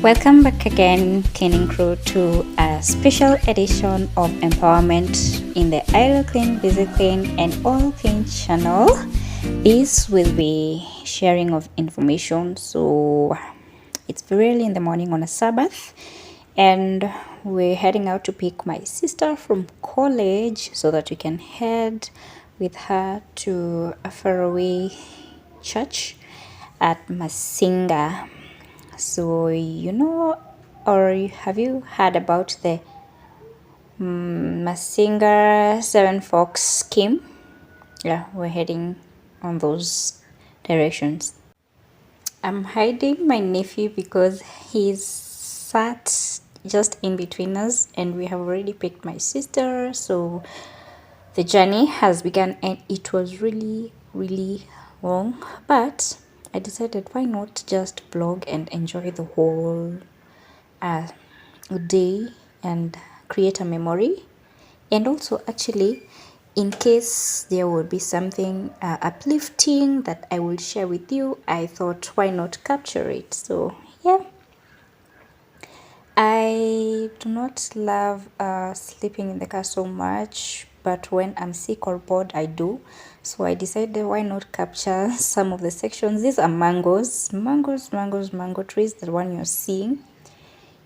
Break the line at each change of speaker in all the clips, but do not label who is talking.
Welcome back again, Cleaning Crew, to a special edition of Empowerment in the Idle Clean, Busy Clean, and All Clean channel. This will be sharing of information. So it's very early in the morning on a Sabbath, and we're heading out to pick my sister from college so that we can head with her to a faraway church at Masinga. So or have you heard about the Masinga Seven Forks scheme? Yeah, we're heading on those directions. I'm hiding my nephew because he's sat just in between us, and we have already picked my sister. So the journey has begun, and it was really long, but I decided, why not just vlog and enjoy the whole day and create a memory. And also, actually, in case there would be something uplifting that I will share with you, I thought, why not capture it? So yeah, I do not love sleeping in the car so much, but when I'm sick or bored, I do. So I decided, why not capture some of the sections. These are mango trees, the one you're seeing.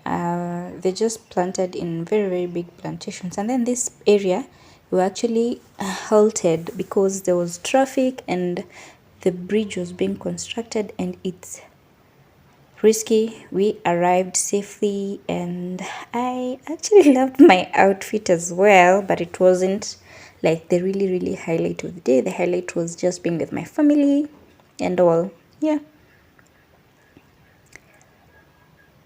They just planted in very big plantations, and then this area we actually halted because there was traffic and the bridge was being constructed and it's risky. We arrived safely, and I actually loved my outfit as well, but it wasn't like the really highlight of the day. The highlight was just being with my family and all. Yeah,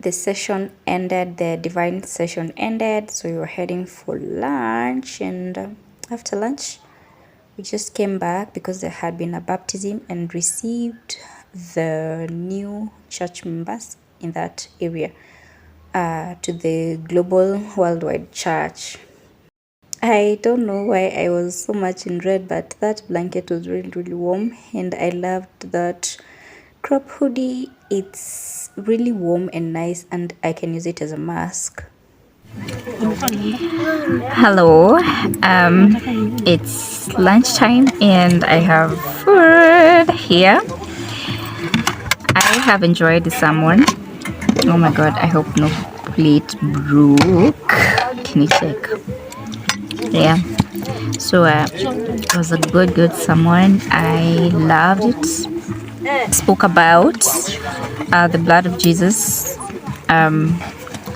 the session ended, the divine session ended, so we were heading for lunch. And after lunch we just came back because there had been a baptism and received the new church members in that area to the global worldwide church. I don't know why I was so much in red, but that blanket was really warm, and I loved that crop hoodie. It's really warm and nice, and I can use it as a mask. Hello, it's lunchtime and I have food here. I have enjoyed the salmon. Oh my god, I hope no plate broke. Can you check? Yeah, so it was a good salmon. I loved it. Spoke about the blood of Jesus,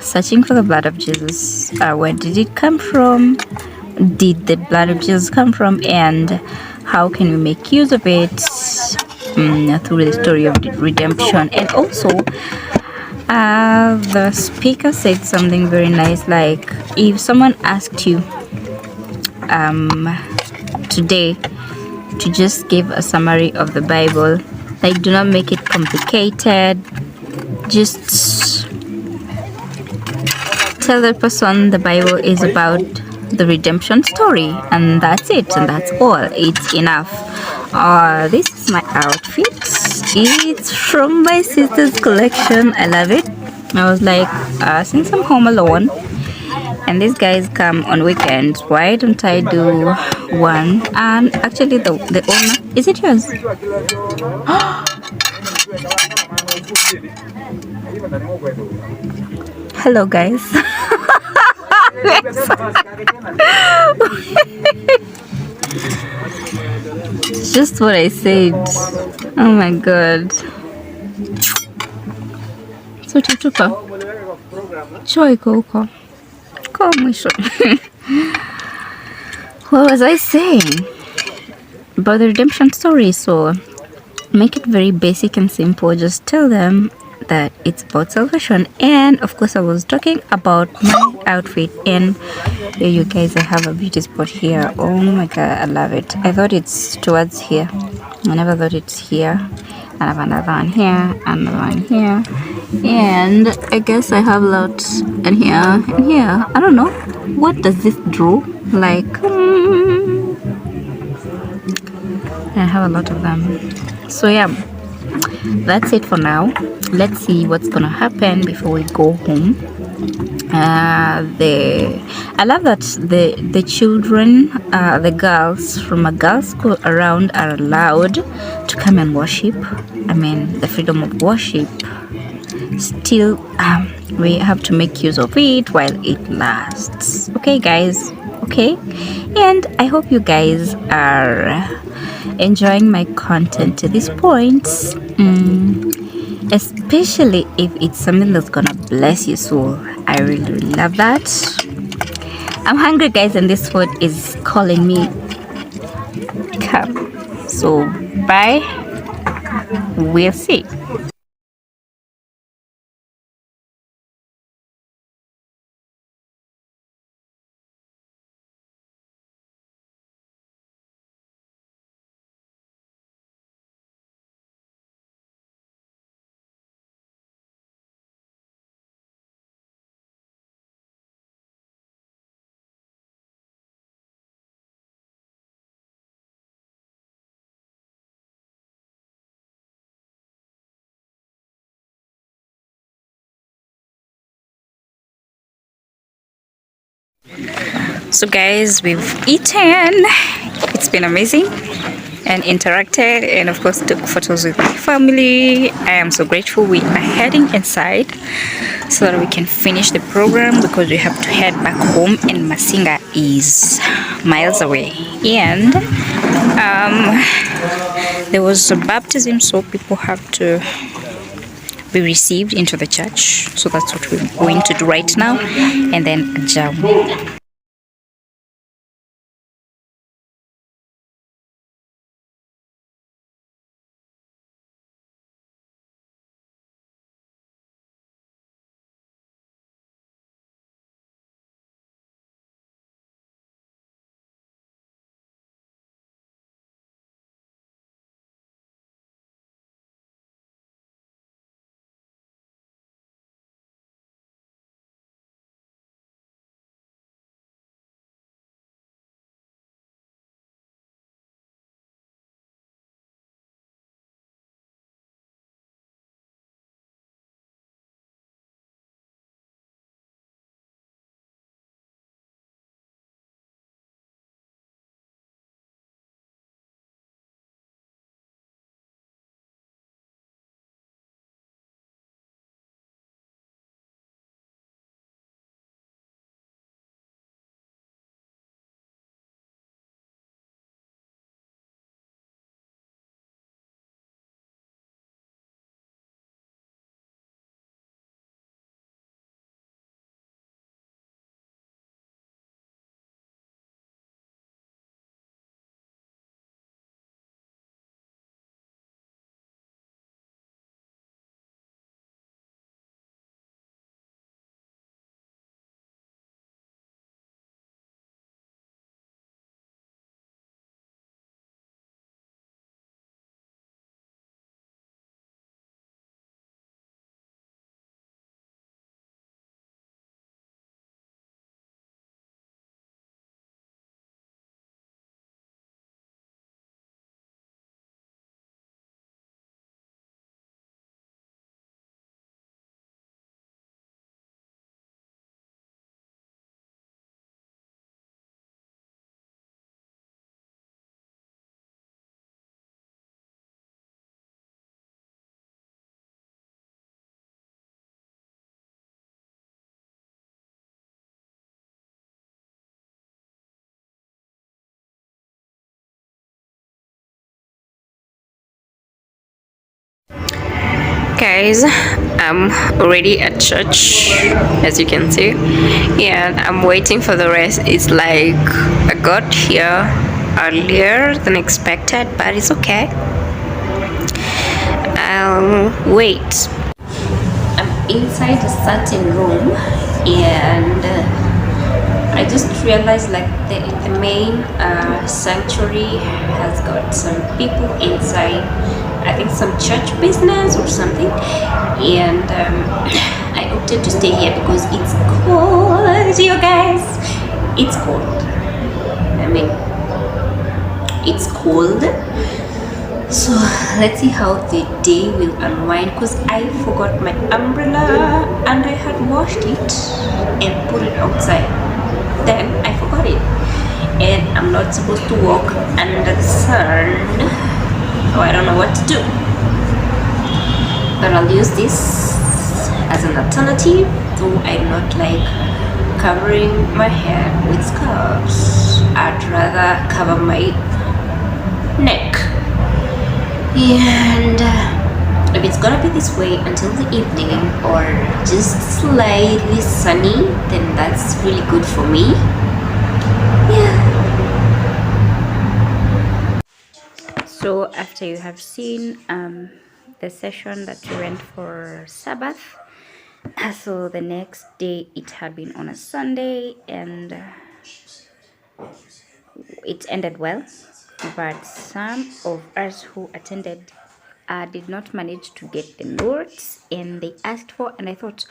searching for the blood of Jesus. Where did it come from? Did the blood of Jesus come from, and how can we make use of it through the story of redemption? And also the speaker said something very nice, like, if someone asked you today to just give a summary of the Bible, like, do not make it complicated, just tell the person the Bible is about the redemption story, and that's it, and that's all. It's enough. This is my outfit. It's from my sister's collection. I love it. I was like, since I'm home alone and these guys come on weekends, why don't I do one? And actually the owner, is it yours? Hello guys. Just what I said. Oh my god. So tutuka choi koko kwa mwisho. What was I saying about the redemption story? So make it very basic and simple. Just tell them that it's about salvation. And of course I was talking about my outfit, and here you guys, I have a beauty spot here. Oh my god, I love it. I thought it's towards here. I never thought it's here. I have another one here, another one here, and I guess I have lots in here and here. I don't know, what does this draw like? I have a lot of them. So yeah, that's it for now. Let's see what's gonna happen before we go home. I love that the children, the girls from a girls' school around are allowed to come and worship. I mean, the freedom of worship. Still, we have to make use of it while it lasts. Okay, guys. Okay, and I hope you guys are enjoying my content to this point. Especially if it's something that's gonna bless your soul. I really love that. I'm hungry, guys, and this food is calling me. Come. So bye. We'll see. So guys, we've eaten. It's been amazing and interacted, and of course took photos with my family. I am so grateful. We are heading inside so that we can finish the program because we have to head back home, and Masinga is miles away. And there was a baptism, so people have to be received into the church. So that's what we're going to do right now, and then jam. Guys, I'm already at church, as you can see, and I'm waiting for the rest. It's like I got here earlier than expected, but it's okay. I'll wait. I'm inside a certain room, and I just realized like the main sanctuary has got some people inside. I think some church business or something, and I opted to stay here because it's cold, you guys. It's cold. I mean, it's cold. So let's see how the day will unwind, because I forgot my umbrella and I had washed it and put it outside. Then I forgot it, and I'm not supposed to walk under the sun, so I don't know what to do. But I'll use this as an alternative, though I do not like covering my hair with scarves. I'd rather cover my neck. And if it's gonna be this way until the evening or just slightly sunny, then that's really good for me. Yeah. So after you have seen the session that we went for Sabbath, so the next day it had been on a Sunday, and it ended well, but some of us who attended did not manage to get the notes and they asked for, and I thought,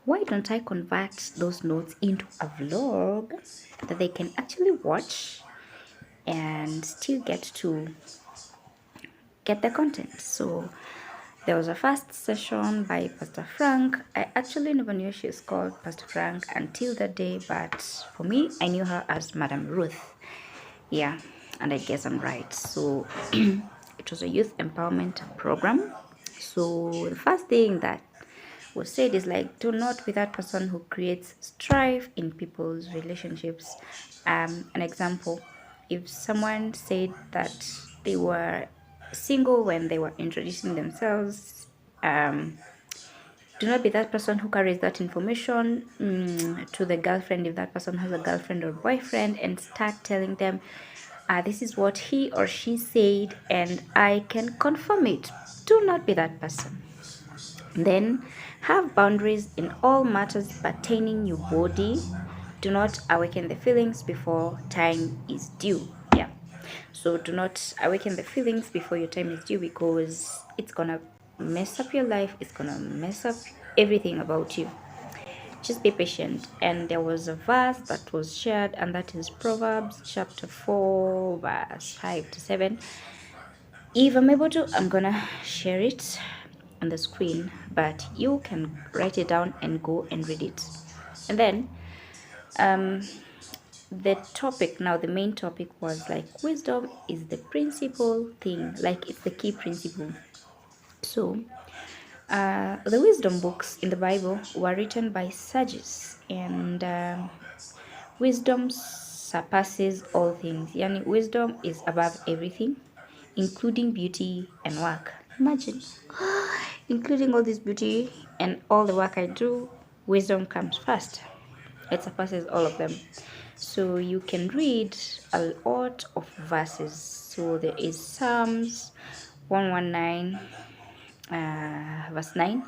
why don't I convert those notes into a vlog that they can actually watch and still get the content. So there was a first session by Pastor Frank. I actually never knew she's called Pastor Frank until that day, but for me, I knew her as Madam Ruth. Yeah, and I guess I'm right. So it was a youth empowerment program. So the first thing that was said is like, do not be that person who creates strife in people's relationships. An example, if someone said that they were single when they were introducing themselves, do not be that person who carries that information to the girlfriend, if that person has a girlfriend or boyfriend, and start telling them, this is what he or she said and I can confirm it. Do not be that person. Then have boundaries in all matters pertaining your body. Do not awaken the feelings before time is due. Yeah. So do not awaken the feelings before your time is due, because it's gonna mess up your life, it's gonna mess up everything about you. Just be patient. And there was a verse that was shared, and that is Proverbs chapter 4, verse 5 to 7. If I'm able to, I'm gonna share it on the screen, but you can write it down and go and read it. And then the topic now, the main topic was like, wisdom is the principal thing, like it's the key principle. So the wisdom books in the Bible were written by sages, and wisdom surpasses all things. Yani, wisdom is above everything, including beauty and work. Imagine, including all this beauty and all the work I do, wisdom comes first. It surpasses all of them. So you can read a lot of verses. So there is Psalms 119, verse 9,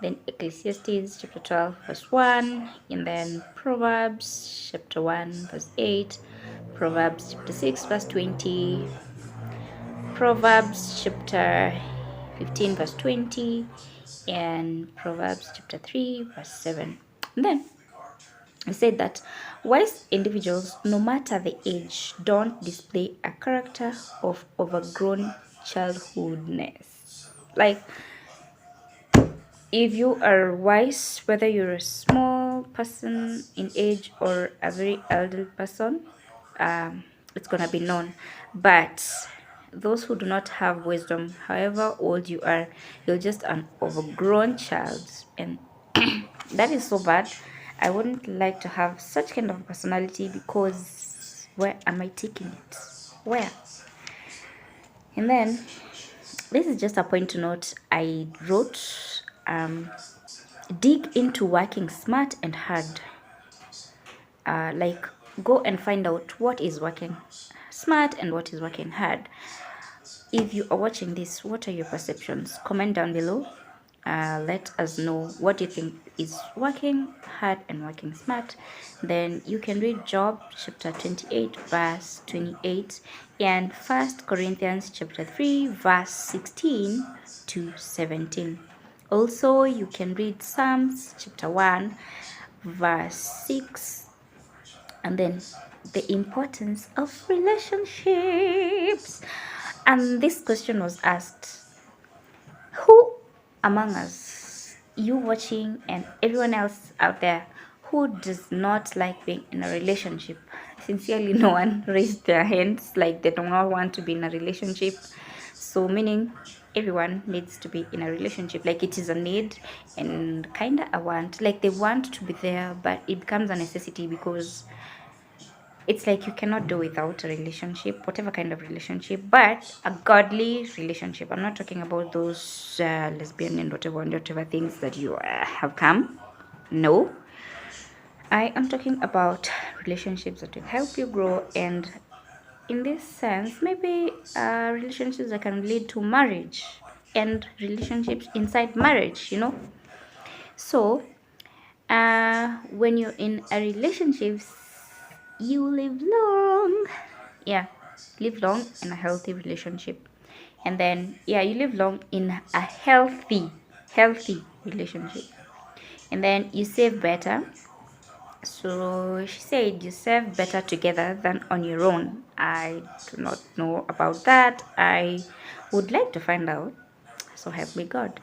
then Ecclesiastes chapter 12 verse 1, and then Proverbs chapter 1 verse 8, Proverbs chapter 6 verse 20, Proverbs chapter 15 verse 20, and Proverbs chapter 3 verse 7. And then I said that wise individuals, no matter the age, don't display a character of overgrown childhoodness. Like, if you are wise, whether you're a small person in age or a very elderly person, it's gonna be known. But those who do not have wisdom, however old you are, you're just an overgrown child, and that is so bad. I wouldn't like to have such kind of personality, because where am I taking it? Where? And then this is just a point to note. I wrote, dig into working smart and hard. Like, go and find out what is working smart and what is working hard. If you are watching this, what are your perceptions? Comment down below. Let us know what you think is working hard and working smart. Then you can read Job chapter 28 verse 28 and 1 Corinthians chapter 3 verse 16 to 17. Also, you can read Psalms chapter 1 verse 6, and then the importance of relationships. And this question was asked: who among us, you watching and everyone else out there, who does not like being in a relationship? Sincerely, no one raised their hands like they do not want to be in a relationship. So, meaning everyone needs to be in a relationship. Like it is a need and kind of a want. Like they want to be there, but it becomes a necessity because it's like you cannot do without a relationship, whatever kind of relationship, but a godly relationship. I'm not talking about those lesbian and whatever things that you have come. No, I am talking about relationships that will help you grow, and in this sense, maybe relationships that can lead to marriage and relationships inside marriage. So when you're in a relationship, you live long. Yeah, live long in a healthy relationship. And then, yeah, you live long in a healthy relationship. And then you save better. So she said you save better together than on your own. I do not know about that. I would like to find out. So help me God.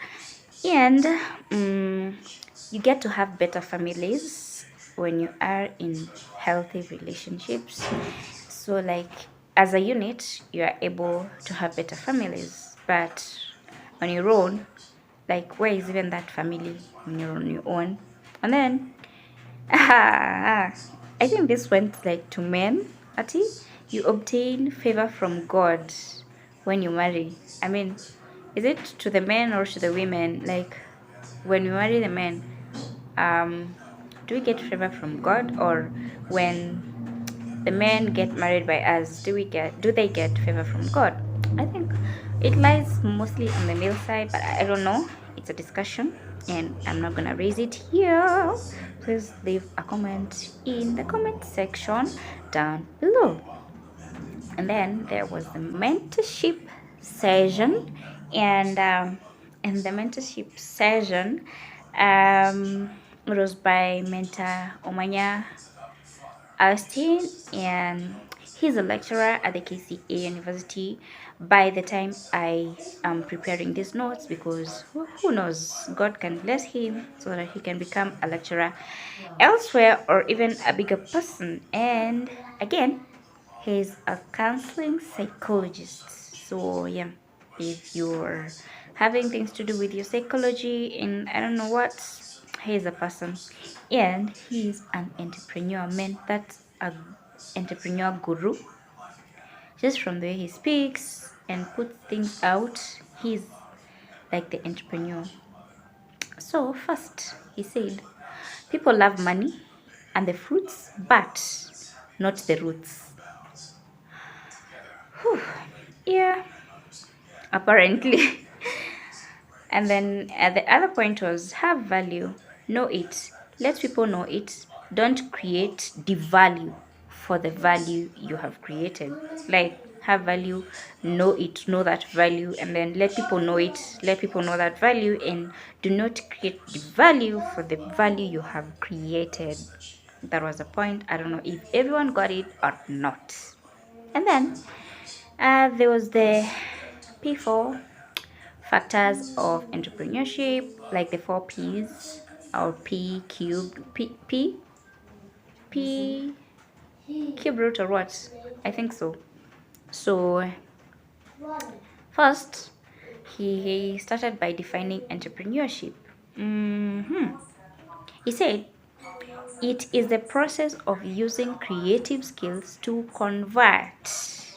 And you get to have better families when you are in healthy relationships. So, like, as a unit, you are able to have better families. But on your own, like, where is even that family when you're on your own? And then, I think this went like to men. Ati, you obtain favor from God when you marry. I mean, is it to the men or to the women? Like, when we marry the men, um, do we get favor from God, or when the men get married by us, do they get favor from God? I think it lies mostly on the male side, but I don't know. It's a discussion, and I'm not gonna raise it here. Please leave a comment in the comment section down below. And then there was the mentorship session, and in the mentorship session, it was by mentor Omanya Austin, and he's a lecturer at the KCA University. By the time I am preparing these notes, because who knows, God can bless him so that he can become a lecturer elsewhere or even a bigger person. And again, he's a counseling psychologist. So yeah, if you're having things to do with your psychology and I don't know what, he's a person. And he's an entrepreneur. Man, that's a entrepreneur guru. Just from the way he speaks and puts things out, he's like the entrepreneur. So first he said people love money and the fruits, but not the roots. Yeah, apparently. And then the other point was have value, know it, let people know it. Don't create the value for the value you have created. Like have value, know it, know that value, and then let people know it, let people know that value, and do not create the value for the value you have created. That was the point. I don't know if everyone got it or not. And then there was the P4 factors of entrepreneurship, like the four P's or P cubed, P cube root or what? I think so. So first, he started by defining entrepreneurship. He said it is the process of using creative skills to convert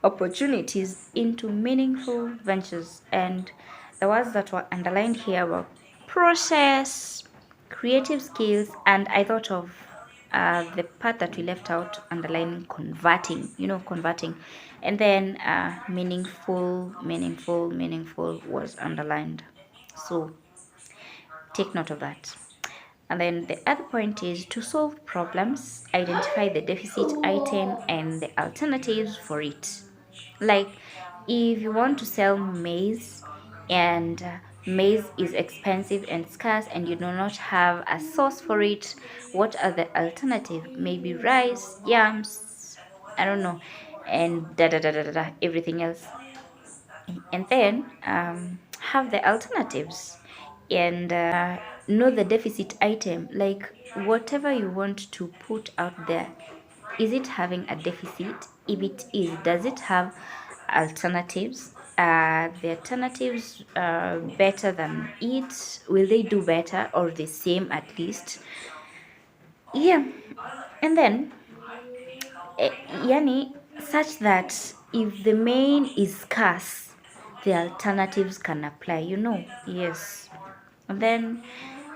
opportunities into meaningful ventures. And the words that were underlined here were process, creative skills, and I thought of the part that we left out, underlining converting, converting. And then meaningful was underlined. So take note of that. And then the other point is to solve problems, identify the deficit item and the alternatives for it. Like if you want to sell maize and maize is expensive and scarce and you do not have a source for it, what are the alternatives? Maybe rice, yams, I don't know, and everything else. and then have the alternatives, and know the deficit item, like whatever you want to put out there, is it having a deficit? If it is, does it have alternatives? The alternatives better than it? Will they do better or the same at least? Yeah. And then yani, such that if the main is scarce, the alternatives can apply, yes. And then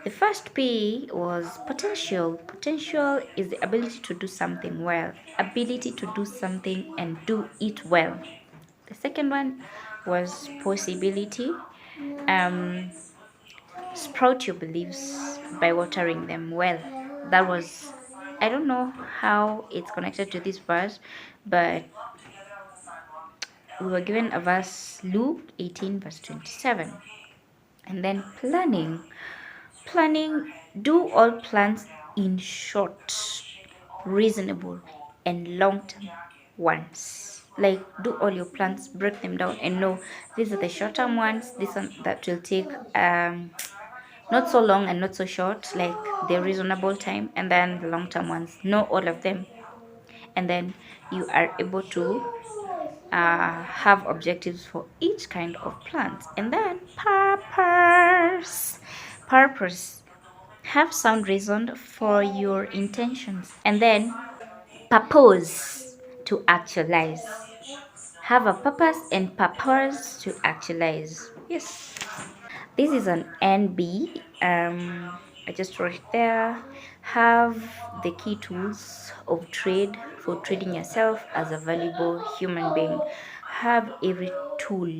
the first P was potential. Potential is the ability to do something well, ability to do something and do it well. The second one was possibility. um Sprout your beliefs by watering them well. That was, I don't know how it's connected to this verse, but we were given a verse, Luke 18, verse 27. And then planning. Planning, do all plans in short, reasonable, and long term ones. Like, do all your plans, break them down, and know these are the short term ones, this one that will take not so long and not so short, like the reasonable time, and then the long term ones. Know all of them, and then you are able to have objectives for each kind of plant. And then purpose, have sound reason for your intentions. And then purpose, to actualize, have a purpose and purpose to actualize. Yes, this is an NB. I just wrote it there. Have the key tools of trade for trading yourself as a valuable human being. Have every tool.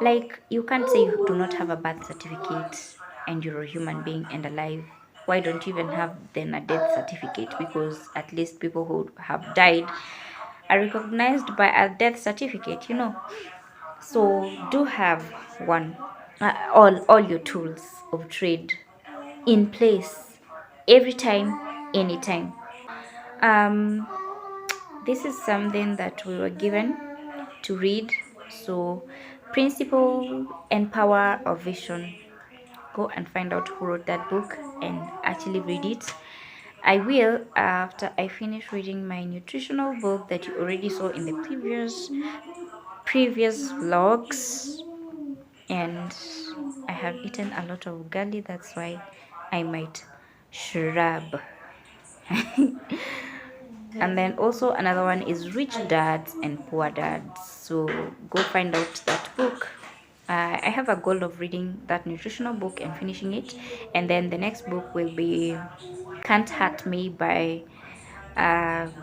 Like, you can't say you do not have a birth certificate and you're a human being and alive. Why don't you even have then a death certificate? Because at least people who have died are recognized by a death certificate. So do have one. All your tools of trade in place every time, anytime. Um, this is something that we were given to read. So, principle and power of vision. Go and find out who wrote that book and actually read it. I will after I finish reading my nutritional book that you already saw in the previous vlogs. And I have eaten a lot of ugali, that's why I might shrub. And then also another one is Rich Dads and Poor Dads. So go find out that book. I have a goal of reading that nutritional book and finishing it. And then the next book will be Can't Hurt Me by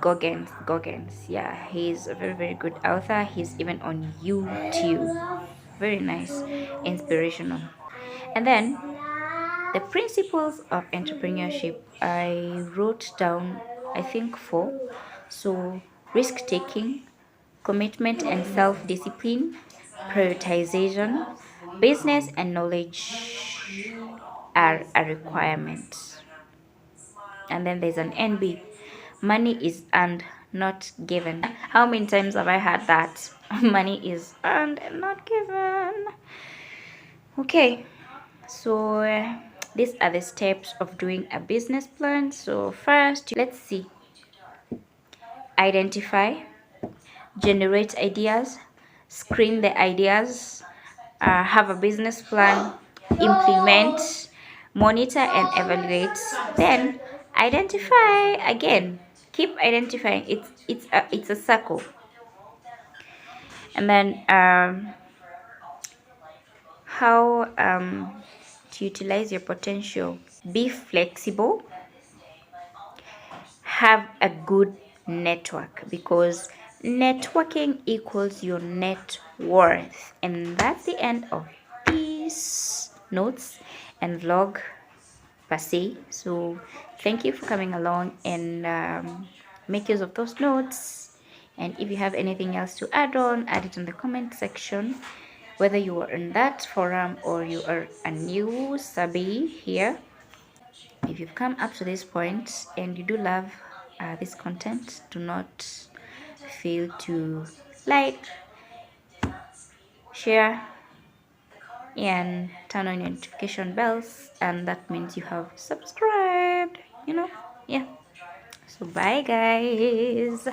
Goggins. Yeah, he's a very, very good author. He's even on YouTube. Very nice, inspirational. And then the principles of entrepreneurship, I wrote down, I think, four. So, risk taking, commitment and self discipline, prioritization, business and knowledge are a requirement. And then there's an NB, money is earned, not given. How many times have I heard that? Money is earned and not given. Okay, so these are the steps of doing a business plan. So first, let's see, identify, generate ideas, screen the ideas, have a business plan, implement, monitor and evaluate, then identify again. Keep identifying. It's a circle. And then how to utilize your potential. Be flexible, have a good network, because networking equals your net worth. And that's the end of these notes and vlog per se. So thank you for coming along and make use of those notes. And if you have anything else to add on, add it in the comment section, whether you are in that forum or you are a new subby here. If you've come up to this point and you do love this content, do not fail to like, share, and turn on your notification bells, and that means you have subscribed, yeah. So bye guys.